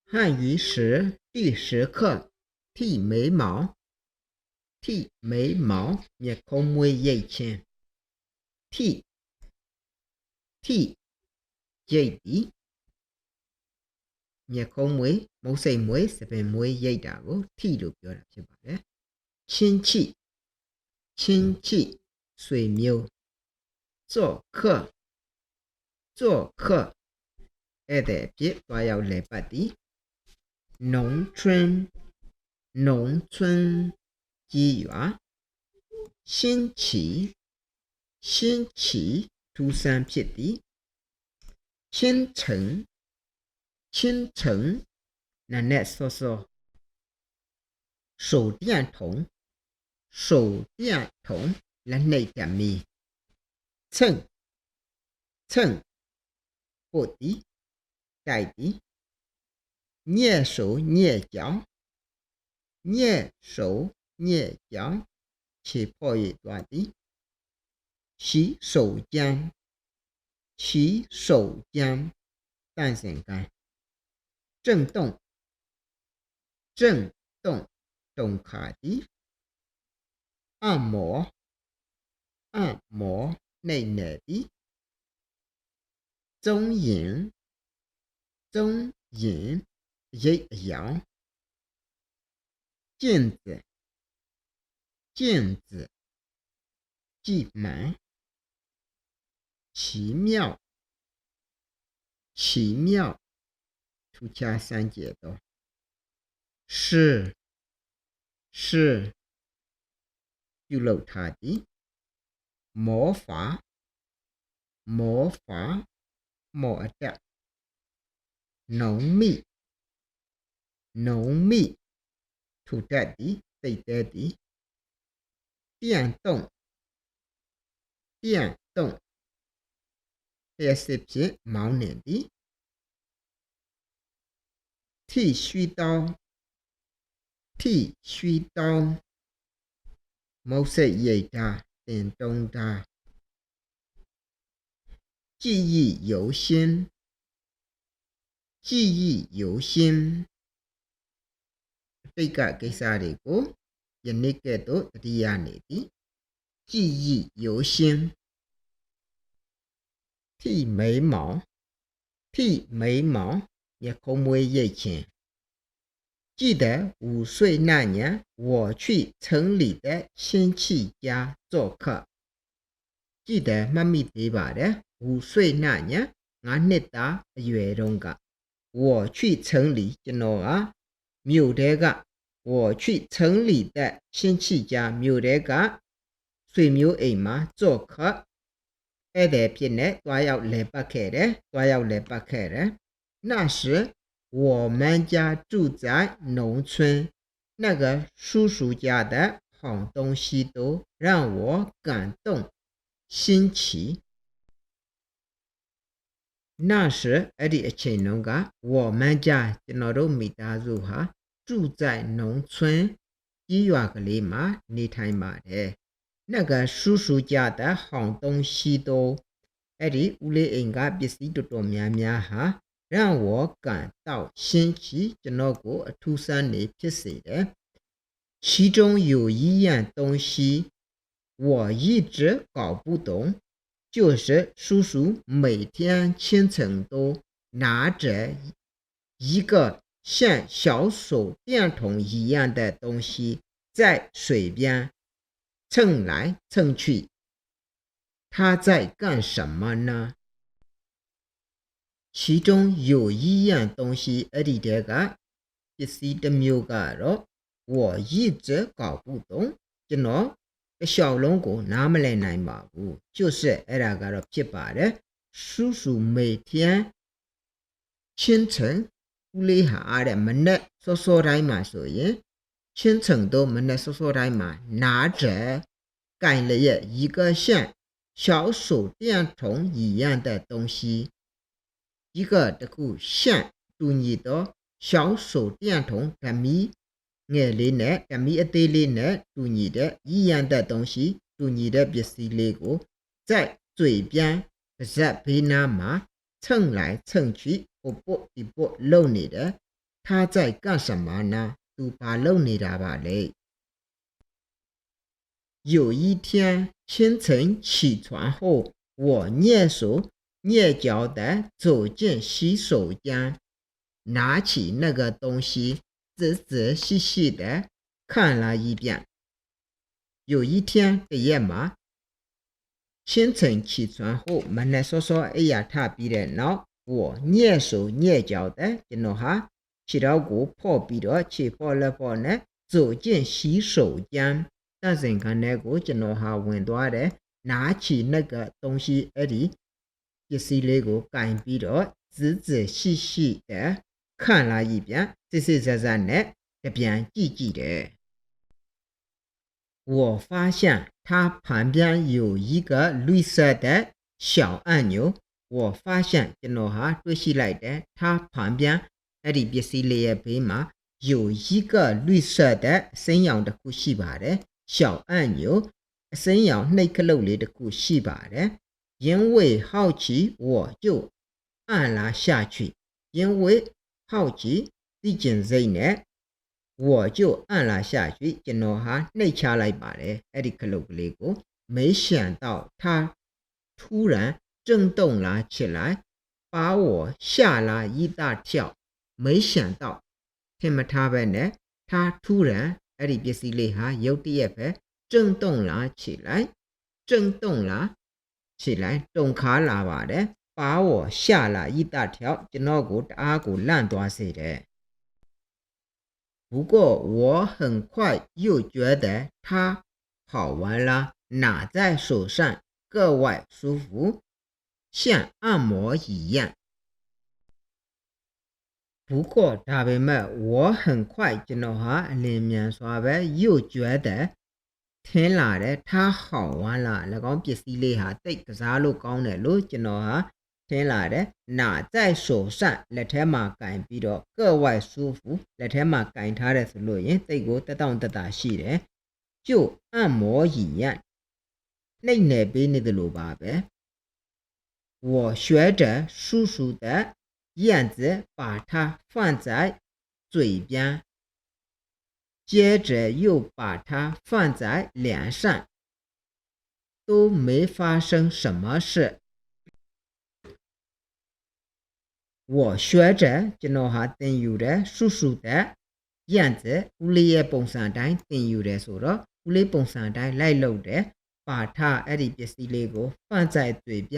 汉语史第10课剃眉毛。剃眉毛，မျက်ခုံးမွေးရိတ်ခြင်း。剃ရိတ်သည်မျက်ခုံးမွေးမုတ်စိတ်မွေးစပင်မွေးရိတ်တာကို剃လို့ပြောတာဖြစ်ပါတယ်亲戚ဆွေမျိုး做客ဧည့်သည်အဖြစ်သွားရောက်လည်ပတ်သည်农村ကြီးရွာ新奇ထူးဆန်းဖြစ်သည်清晨နံနက်စောစော手电筒လက်နှိပ်ဓာတ်မီ蹭ပို့သည်တိုက်သည်蹑手蹑腳ခြေဖော့၍သွားသည်洗手間蛋散干震動တုန်ခါသည်按摩နှိပ်နယ်သည်中影ရိပ်အယောင်鏡子ကြည့်မှန်奇妙ထူးခြားစမ်းကြယ်သော是ပြုလုပ်ထားသည်魔法မော်အတက်濃密ထူထပ်သည်သိပ်သည်းသည်電動လျှပ်စစ်ဖြင့်မောင်းနှင်သည်剃鬚刀မုတ်စိတ်ရိတ်ဓားတင်တုံးဓား記憶猶新အတိတ်ကကိစ္စတွေကိုယနေ့ကဲ့သို့သတိရနေသည်記憶猶新剃眉毛မျက်ခုံးမွေးရိတ်ခြင်း記得5歲那年我去城裡的親戚家做客記得မှတ်မိသေးပါတယ်5歲那年5နှစ်သားအရွယ်တုန်းက我去城裡ကျွန်တော်ကမြို့ထဲက我去城裡的親戚家မြို့ထဲကဆွေမျိုးအိမ်မှာ做客ဧည့်သည်ဖြစ်နေသွားရောက်လည်ပတ်ခဲ့တယ်那時我們家住在農村那個叔叔家的好東西都讓我感動新奇那時အဲ့ဒီအချိန်တုန်းက我們家ကျွန်တော်တို့မိသားစုဟာ住在農村ကြီးရွာကလေးမှာနေထိုင်ပါတယ်那個叔叔家的好東西都အဲ့ဒီဦးလေးအိမ်ကပစ္စည်းတော်တော်များများဟာ讓我感到新奇ကျွန်တော်ကိုအထူးဆန်းနေဖြစ်စေတယ်其中有一樣東西我一直搞不懂就是叔叔每天清晨都拿着一個像小手電筒一樣的東西在水邊蹭來蹭去他在幹什麼呢其中有一樣東西အဲ့ဒီတဲကပစ္စည်းတစ်မျိုးကတော့我一直搞不懂ကျွန်တော်တစ်လျှောက်လုံးကိုနားမလည်နိုင်ပါဘူး就是အဲ့ဒါကတော့ဖြစ်ပါတယ်叔叔每天清晨ဦးလေးဟာတဲ့မနက်စောစောတိုင်းမှာဆိုရင်清晨都မနက်စောစောတိုင်းမှာ拿着ကင်လျက်一個像小手電筒一樣的東西一個တခု像တူညီသော小手電筒ဓာတ်မီငယ်လေးနဲ့ဓာတ်မီအသေးလေးနဲ့တူညီတဲ့一樣的東西တူညီတဲ့ပစ္စည်းလေးကို在嘴邊ပါးစပ်ဘေးနားမှာ蹭來蹭去ဟိုပုတ်ဒီပုတ်လုံနေတဲ့他在干什么呢？သူဘာလုပ်နေတာပါလဲ有一天清晨起床后，我蹑手蹑脚地走进洗手间，拿起那个东西，仔仔细细地看了一遍。有一天တရက်မှာ清晨起床后မနက်စောစောအိယာထပြီးတဲ့နောက်我蹑手蹑脚的ကျွန်တော်ဟာခြေထောက်ကိုဖော့ပြီးတော့ခြေဖော့လက်ဖော့နဲ့走进洗手间တန့်စင်ခန်းထဲကိုကျွန်တော်ဟာဝင်သွားတယ်拿起那个东西အဲ့ဒီပစ္စည်းလေးကိုကင်ပြီးတော့仔仔细细的看了一遍စစ်စစ်ဆက်ဆက်နဲ့တပြန်ကြည့်ကြည့်တယ်我发现它旁边有一个绿色的小按钮我发现ကျွန်တော်ဟာတွေ့ရှိလိုက်တယ်它旁边အဲ့ဒီပစ္စည်းလေးရဲ့ဘေးမှာ有一个绿色的အစိမ်းရောင်တစ်ခုရှိပါတယ်小按钮အစိမ်းရောင်နှိပ်ခလုတ်လေးတစ်ခုရှိပါတယ်因为好奇我就按了下去因为好奇သိကျင်စိတ်နဲ့我就按了下去ကျွန်တော်ဟာနှိပ်ချလိုက်ပါတယ်အဲ့ဒီခလုတ်ကလေးကို没想到它突然震动了起来把我吓了一大跳没想到ထင်မထားပဲနဲ့它突然အဲ့ဒီပစ္စည်းလေးဟာရုတ်တရက်ပဲ震动了起来震动了起来တုန်ခါလာပါတယ်把我吓了一大跳ကျွန်တော်ကိုတအားကိုလန့်သွားစေတယ်不过我很快又觉得它好玩了拿在手上格外舒服像按摩一样不过ဒါပေမဲ့我很快ကျွန်တော်ဟာအလင်းမြန်စွာပဲ又觉得ထင်းလာတယ်它好玩了၎င်းပစ္စည်းလေးဟာတိတ်ကစားလို့ကောင်းတယ်လို့ကျွန်တော်ဟာထင်းလာတယ်拿在手上လက်ထဲမှာကင်ပြီးတော့格外舒服လက်ထဲမှာကင်ထားတယ်ဆိုလို့ရင်တိတ်ကိုတက်တောင့်တက်တာရှိတယ်就按摩一样နှိပ်နယ်ပေးနေတယ်လို့ပါပဲ我学着叔叔的样子把它放在嘴边接着又把它放在脸上都没发生什么事我学着ကျွန်တော်ဟာသင်ယူတဲ့叔叔的样子ဦးလေးရဲ့ပုံစံတိုင်းသင်ယူတယ်ဆိုတော့ဦးလေးပုံစံတိုင်းလိုက်လုပ်တယ်把它အဲ့ဒီပစ္စည်းလေးကို放在嘴边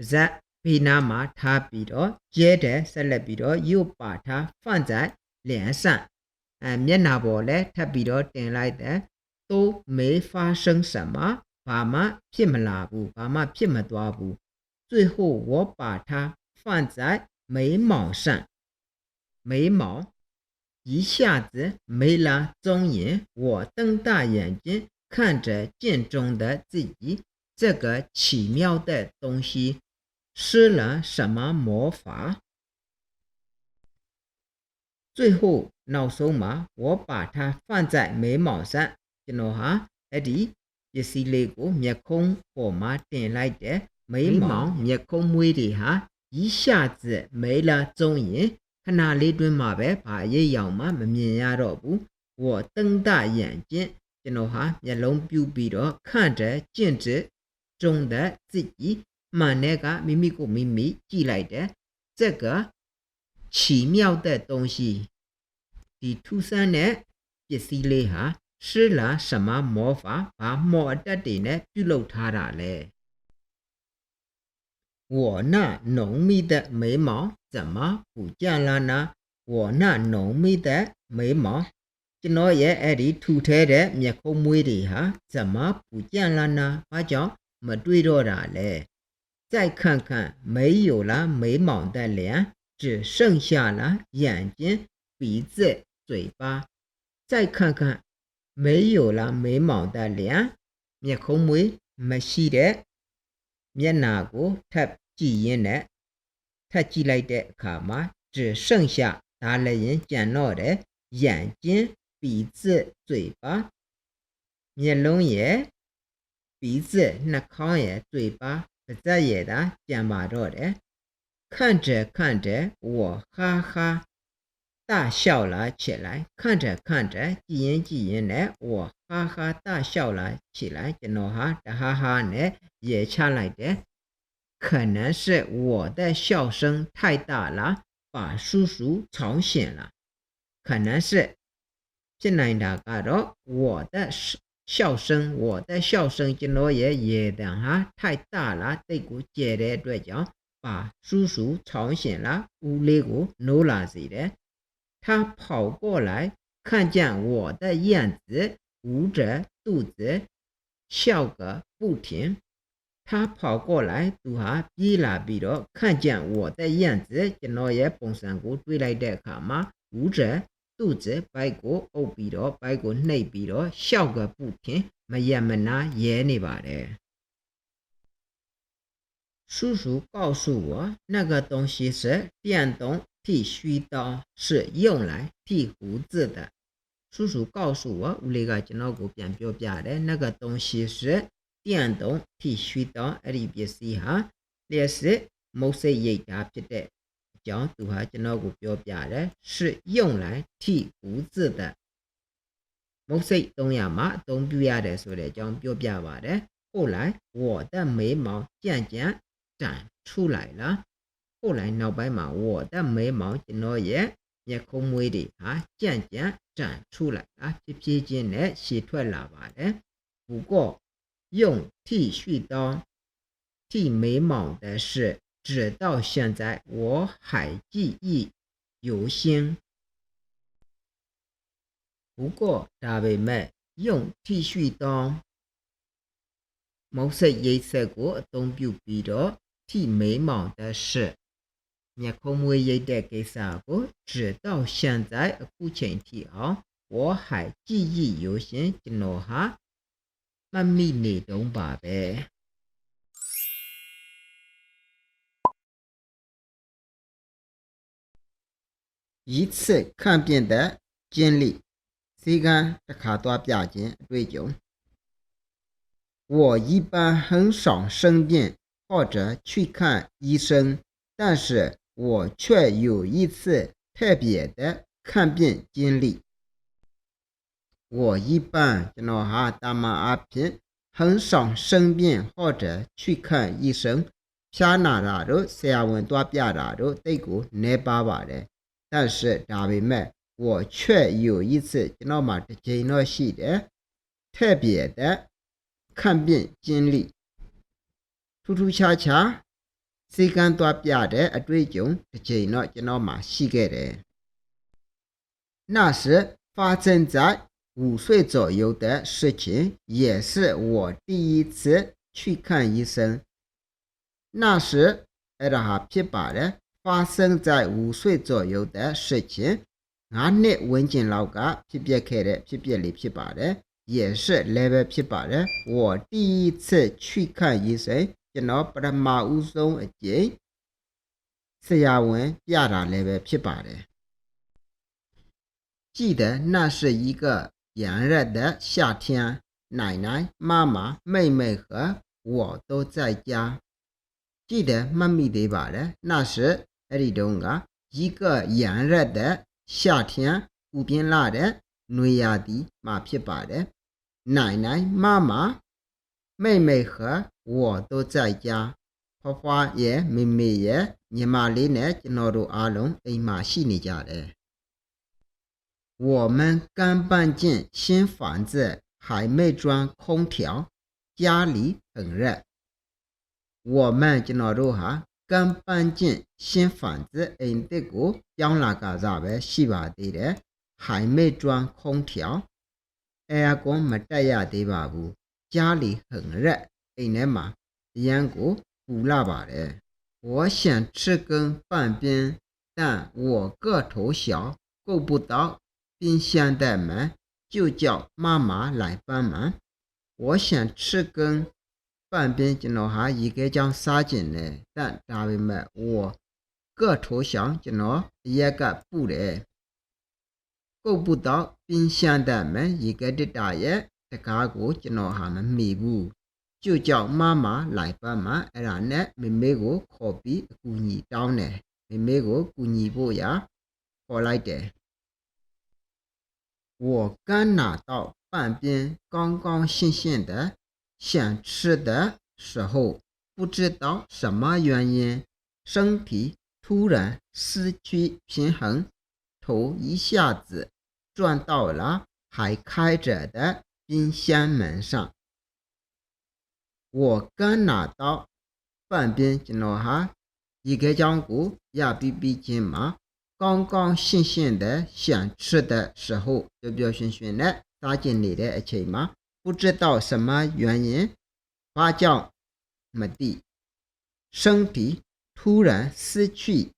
ဇက်ဘေးနားမှာထားပြီးတော့接着ဆက်လက်ပြီးတော့又把它放在脸上မျက်နှာပေါ်လဲထပ်ပြီးတော့တင်လိုက်တယ်都没发生什么ဘာမှဖြစ်မလာဘူးဘာမှဖြစ်မသွားဘူး最后我把它放在眉毛上眉毛一下子没了踪影我瞪大眼睛看着镜中的自己这个奇妙的东西施了什么魔法最后နောက်ဆုံးမှာ我把它放在眉毛上ကျွန်တော်ဟာအဲ့ဒီပစ္စည်းလေးကိုမျက်ခုံးပေါ်မှာတင်လိုက်တယ်眉毛မျက်ခုံးမွေးတွေဟာ一下子没了踪影ခဏလေးတွင်းမှာပဲဘာအရေးရောင်မှမမြင်ရတော့ဘူး我瞪大眼睛ကျွန်တော်ဟာမျက်လုံးပြူပြီးတော့看着镜子中的自己မှန်တဲ့ကမိမိကိုမိမိကြည့်လိုက်တယ်这个奇妙的东西ဒီထူးဆန်းတဲ့ပစ္စည်းလေးဟာ施了什么魔法ဘာမော်အတက်တွေနဲ့ပြုလုပ်ထားတာလဲ我那浓密的眉毛怎么不见了呢我那浓密的眉毛ကျွန်တော်ရဲ့အဲ့ဒီထူထဲတဲ့မျက်ခုံးမွေးတွေဟာ怎么不见了呢ဘာကြောင့်မတွေ့တော့တာလဲ再看看没有了眉毛的脸只剩下了眼睛鼻子嘴巴再看看没有了眉毛的脸မျက်ခုံးမွေးမရှိတဲ့မျက်နှာကိုထပ်ကြည့်ရင်းနဲ့ထပ်ကြည့်လိုက်တဲ့အခါမှာ只剩下ဒါလည်းရင်ကြံတော့တယ်眼睛鼻子嘴巴မျက်လုံးရဲ့鼻子နှာခေါင်းရဲ့嘴巴ပါးစပ်ရဲ့သာကြံပါတော့တယ်看着看着我哈哈大笑了起来，看着看着，几言呢，我哈哈大笑了起来，ကျွန်တော်ဟာတဟားဟားနဲ့ရေချလိုက်တယ်。可能是我的笑声太大了，把叔叔吵醒了。可能是ဖြစ်နိုင်တာကတော့我的笑声ကျွန်တော်ရဲ့ရေတံဟာ太大了တိတ်ကိုကျယ်တဲ့အတွက်ကြောင့်把叔叔吵醒了ဦးလေးကိုနိုးလာစေတယ်。他跑过来看见我的样子捂着肚子笑个不停。他跑过来သူဟာပြေးလာပြီးတော့看见我的样子ကျွန်တော်ရဲ့ပုံစံကိုတွေးလိုက်တဲ့အခါမှာ捂着肚子ဘိုက်ကိုအုပ်ပြီးတော့ဘိုက်ကိုနှိပ်ပြီးတော့笑个不停မရမနာရဲနေပါတယ်叔叔告诉我那个东西是电动剃须刀是用来剃胡子的叔叔告诉我ဦးလေးကကျွန်တော်ကိုပြန်ပြောပြတယ်那个东西是电动剃须刀အဲ့ဒီပစ္စည်းဟာလျှက်စစ်မုတ်စိတ်ရိတ်တာဖြစ်တဲ့အကြောင်းသူဟာကျွန်တော်ကိုပြောပြတယ်是用来剃胡子的မုတ်စိတ်သုံးရမှာအသုံးပြုရတယ်ဆိုတဲ့အကြောင်းပြောပြပါတယ်后来我的眉毛渐渐长出来了后来နောက်ပိုင်းမှာ我的眉毛ကျွန်တော်ရဲ့မျက်ခုံးမွေးတွေဟာ渐渐长出来了ဖြည်းဖြည်းချင်းနဲ့ရှည်ထွက်လာပါတယ်不过用剃须刀剃眉毛的事直到现在我还记忆犹新不过ဒါပေမဲ့用剃须刀မုတ်စိတ်ရိတ်ဆက်ကိုအသုံးပြုပြီးတော့剃眉毛的事မျက်ခုံးမွေးရိတ်တဲ့ကိစ္စကို直到现在အခုချိန်ထိအောင်我还记忆犹新ကျွန်တော်ဟာမှတ်မိနေတုံးပါပဲ一次看遍的经历ဆေးကန်းတစ်ခါသွားပြခြင်းအတွေ့အကြုံ我一般很少生病或者去看医生但是我却有一次特别的看病经历我一般ကျွန်တော်ဟာတာမန်အဖြစ်很少生病或者去看医生ဖျားနာတာတို့ဆရာဝန်သွားပြတာတို့တိတ်ကိုနည်းပါပါတယ်但是ဒါပေမဲ့我却有一次ကျွန်တော်မှာတစ်ချိန်တော့ရှိတယ်特别的看病经历ထူးထူးခြားခြားစေကန်းသွားပြတဲ့အတွေ့အကြုံတစ်ချိန်တော့ကျွန်တော်မှာရှိခဲ့တယ်那时发生在5岁左右的事情也是我第一次去看医生那时အဲ့ဒါဟာဖြစ်ပါတယ်发生在5岁左右的事情9နှစ်ဝန်းကျင်လောက်ကဖြစ်ပျက်ခဲ့တဲ့ဖြစ်ပျက်လေးဖြစ်ပါတယ်也是 level ဖြစ်ပါတယ်我第一次去看医生ကျွန်တော်ပထမဦးဆုံးအကြိမ်ဆရာဝန်ပြတာလည်းပဲဖြစ်ပါတယ်记得那是一个炎热的夏天奶奶妈妈妹妹和我都在家记得မှတ်မိသေးပါတယ်那时အဲ့ဒီတုန်းက一个炎热的夏天ပူပြင်းလာတဲ့နွေရာသီမှာဖြစ်ပါတယ်奶奶妈妈妹妹和我都在家ဖွားဖွားရဲ့မေမေရဲ့ညီမလေးနဲ့ကျွန်တော်တို့အားလုံးအိမ်မှာရှိနေကြတယ်我们刚搬进新房子还没装空调家里很热我们ကျွန်တော်တို့ဟာ刚搬进新房子အိမ်သစ်ကိုပြောင်းလာကြစားပဲရှိပါသေးတယ်还没装空调aircon မတက်ရသေးပါဘူး家里很热အိမ်ထဲမှာအရန်ကိုပူလာပါတယ်我想吃根半边但我个头小够不到冰箱的门就叫妈妈来帮忙我想吃根半边ကျွန်တော်ဟာရေခဲကြောင်းစားကျင်တယ်但ဒါပေမဲ့我个头小ကျွန်တော်အရက်ကပူတယ်够不到冰箱的门ရေခဲတစ်တာရဲ့တကားကိုကျွန်တော်ဟာမမိဘူး就叫妈妈来帮忙အဲ့ဒါနဲ့မေမေကိုခေါ်ပြီးအကူအညီတောင်းတယ်မေမေကိုကူညီဖို့ရ ခေါ်လိုက်တယ်我刚拿到半边刚刚新鲜的想吃的时候，不知道什么原因，身体突然失去平衡，头一下子撞到了还开着的冰箱门上。我刚拿到半边ကျွန်တော်ဟာရေခဲချောင်းကိုရပြီးပြီးချင်းမှာ刚刚新鲜的想吃的时候ပျော်ပျော်ရွှင်ရွှင်နဲ့စားကျင်နေတဲ့အချိန်မှာ不知道什么原因ဘာကြောင့်မသိ身体突然失去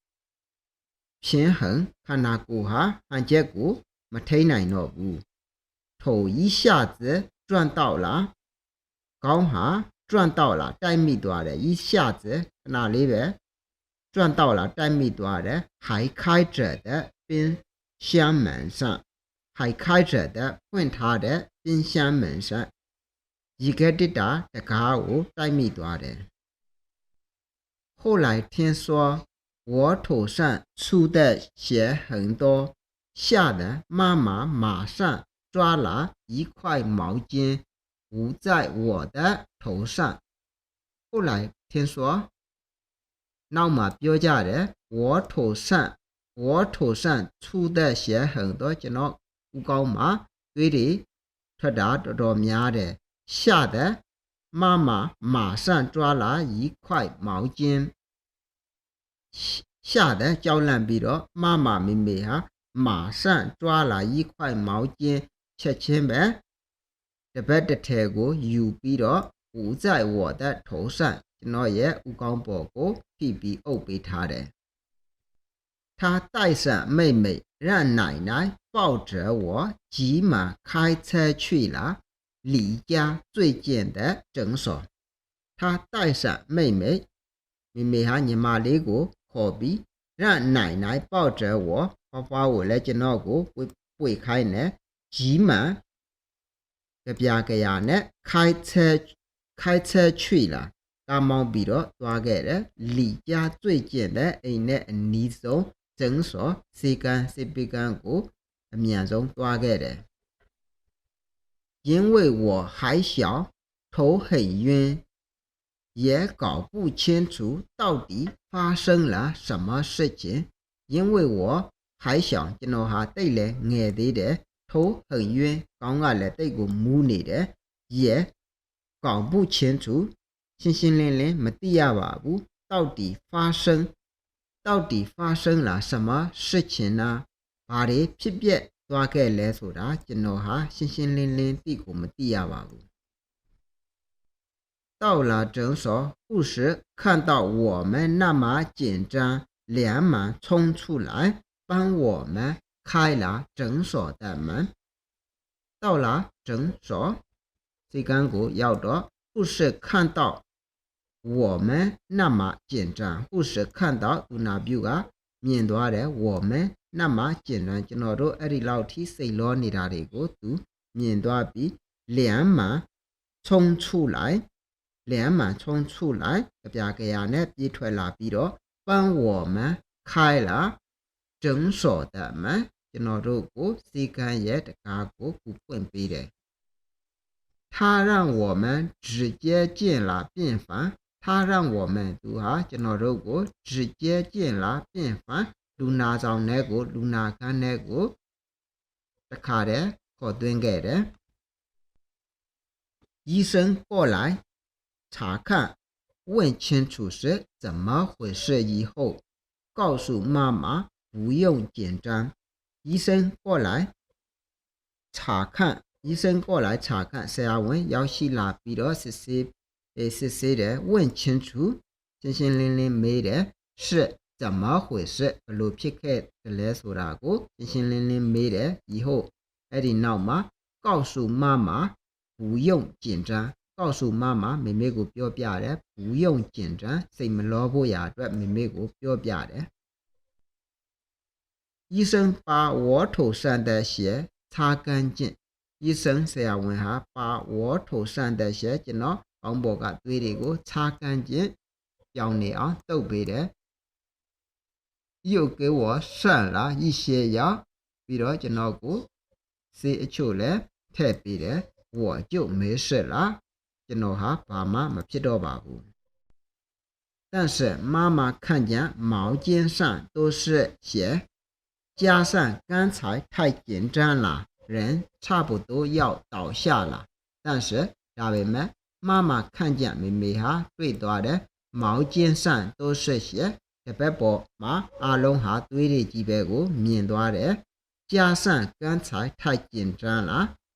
平衡ခန္ဓာကိုယ်ဟာဟန်ချက်ကိုမထိန်နိုင်တော့ဘူး头一下子撞到了ခေါင်းဟာ撞到了တိုက်မိသွားတယ်一下子ခဏလေးပဲ撞到了တိုက်မိသွားတယ်还开着的冰箱门上还开着的ဖွင့်ထားတဲ့冰箱门上ရေခဲတစ်တာတကားကိုတိုက်မိသွားတယ်后来听说我头上出的血很多吓得妈妈马上抓了一块毛巾捂在我的头上后来听说နောက်မှပြောကြတယ်我头上出的血很多ကျွန်တော်ဦးကောင်းမှာသွေးတွေထွက်တာတော်တော်များတယ်吓得妈妈马上抓了一块毛巾吓得ကြောက်လန့်ပြီးတော့妈妈မိမိဟာ马上抓了一块毛巾ချက်ချင်းပဲတပတ်တစ်ထည်ကိုယူပြီးတော့捂在我的头上ကျွန်တော်ရဲ့ဥကောင်းပေါ်ကိုဖိပြီးအုပ်ပေးထားတယ်他带上妹妹让奶奶抱着我急忙开车去了离家最近的诊所他带上妹妹妹妹ဟာညီမလေးကိုခေါ်ပြီး让奶奶抱着我ဖွားဖွားကိုလည်းကျွန်တော်ကိုပွေခိုင်းတယ်急忙ကြပြကြရနဲ့开车去了ကားမောင်းပြီးတော့သွားခဲ့တယ်离家最近的အိမ်နဲ့အနီးဆုံး诊所ဆေးကန်းဆေးပေးကန်းကိုအမြန်ဆုံးသွားခဲ့တယ်因为我还小头很晕也搞不清楚到底发生了什么事情因为我还小ကျွန်တော်ဟာတိတ်လဲငယ်သေးတယ်头很晕ခေါင်းကလည်းတိတ်ကိုမူးနေတယ်也搞不清楚ရှင်းရှင်းလင်းလင်းမသိရပါဘူး到底发生了什么事情呢ဘာတွေဖြစ်ပျက်သွားခဲ့လဲဆိုတာကျွန်တော်ဟာရှင်းရှင်းလင်းလင်းသိကိုမသိရပါဘူး到了诊所护士看到我们那么紧张连忙冲出来帮我们开了诊所的门到了诊所ဆေးကန်းကိုရောက်တော့护士看到我们那么紧张护士看到သူနာပြုကမြင်သွားတယ်我们那么紧张ကျွန်တော်တို့အဲ့ဒီလောက်ထိစိတ်လောနေတာတွေကိုသူမြင်သွားပြီး连忙冲出来ကြပြကြရနဲ့ပြေးထွက်လာပြီးတော့帮我们开了诊所的门ကျွန်တော်တို့ကိုဆေးကန်းရဲ့တကားကိုဖွင့်ပေးတယ်他让我们直接进了病房他让我们သူဟာကျွန်တော်တို့ကို直接进了病房လူနာဆောင်ထဲကိုလူနာခန်းထဲကိုတခါတည်းခေါ်သွင်းခဲ့တယ်医生过来查看问清楚是怎么回事以后告诉妈妈不用紧张医生过来查看ဆရာဝန်ရောက်ရှိလာပြီးတော့စစ်ဆေးတယ်问清楚ရှင်းရှင်းလင်းလင်းမေးတယ်是怎么回事ဘလို့ဖြစ်ခဲ့တယ်လဲဆိုတာကိုရှင်းရှင်းလင်းလင်းမေးတယ်以后အဲ့ဒီနောက်မှာ告诉妈妈不用紧张告诉妈妈妹妹ကိုပြောပြတယ်不用紧张စိတ်မလောဖို့ရာအတွက်妹妹ကိုပြောပြတယ်医生把我头上的血擦干净医生ဆရာဝန်ဟာ把我头上的血ကျွန်တော်ပေါင်းပေါ်ကသွေးတွေကို擦干净ပြောင်းနေအောင်တုပ်ပေးတယ်又给我剩了一些药，比如ကျွန်တော်ကိုဆေးအချို့လည်းထည့်ပေးတယ်我就没事了ကျွန်တော်ဟာဘာမှမဖြစ်တော့ပါဘူး但是妈妈看见毛巾上都是血加上刚才太紧张了人差不多要倒下了但是ဒါပေမဲ့妈妈看见妹妹ဟာတွေ့သွားတယ်毛巾上都是血တပတ်ပေါ်မှာအလုံးဟာသွေးတွေကြီးပဲကိုမြင်သွားတယ်加上刚才太紧张了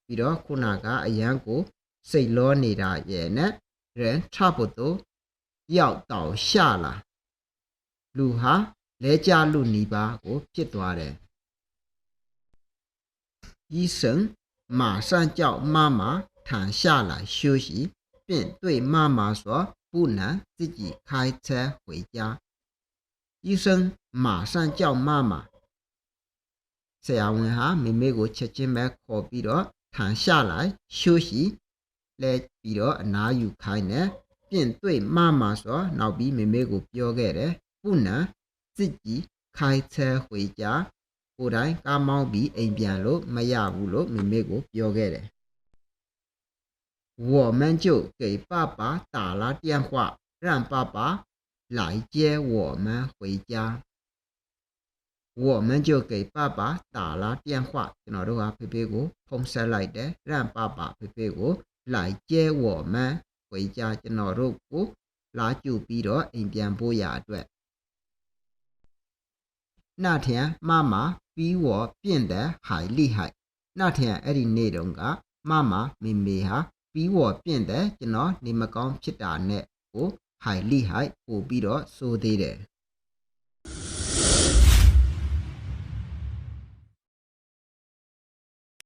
ပြီးတော့ခုနကအရန်ကိုစိတ်လောနေတာရဲ့နဲ့人差不多要倒下了လူဟာလဲကျလူနီးပါးကိုဖြစ်သွားတယ်医生马上叫妈妈躺下来休息并对妈妈说不能自己开车回家医生马上叫妈妈ဆရာဝန်ဟာမိမိကိုချက်ချင်းပဲခေါ်ပြီးတော့躺下来休息လဲပြီးတော့အနားယူခိုင်းတယ်并对妈妈说နောက်ပြီးမိမိကိုပြောခဲ့တယ်不能自己开车回家ကိုယ်တိုင်ကားမောင်းပြီးအိမ်ပြန်လို့မရဘူးလို့မိမိကိုပြောခဲ့တယ်我们就给爸爸打了电话让爸爸来接我们回家我们就给爸爸打了电话ကျွန်တော်တို့ကဖေဖေကိုဖုန်းဆက်လိုက်တယ်让爸爸ဖေဖေကို来接我们回家ကျွန်တော်တို့ကိုလာကြည့်ပြီးတော့အိမ်ပြန်ပို့ရအတွက်那天妈妈比我变得还厉害那天အဲ့ဒီနေ့တုန်းက妈妈မေမေဟာ比我变得ကျွန်တော်နေမကောင်းဖြစ်တာနဲ့ကို还厉害ပို့ပြီးတော့စိုးသေးတယ်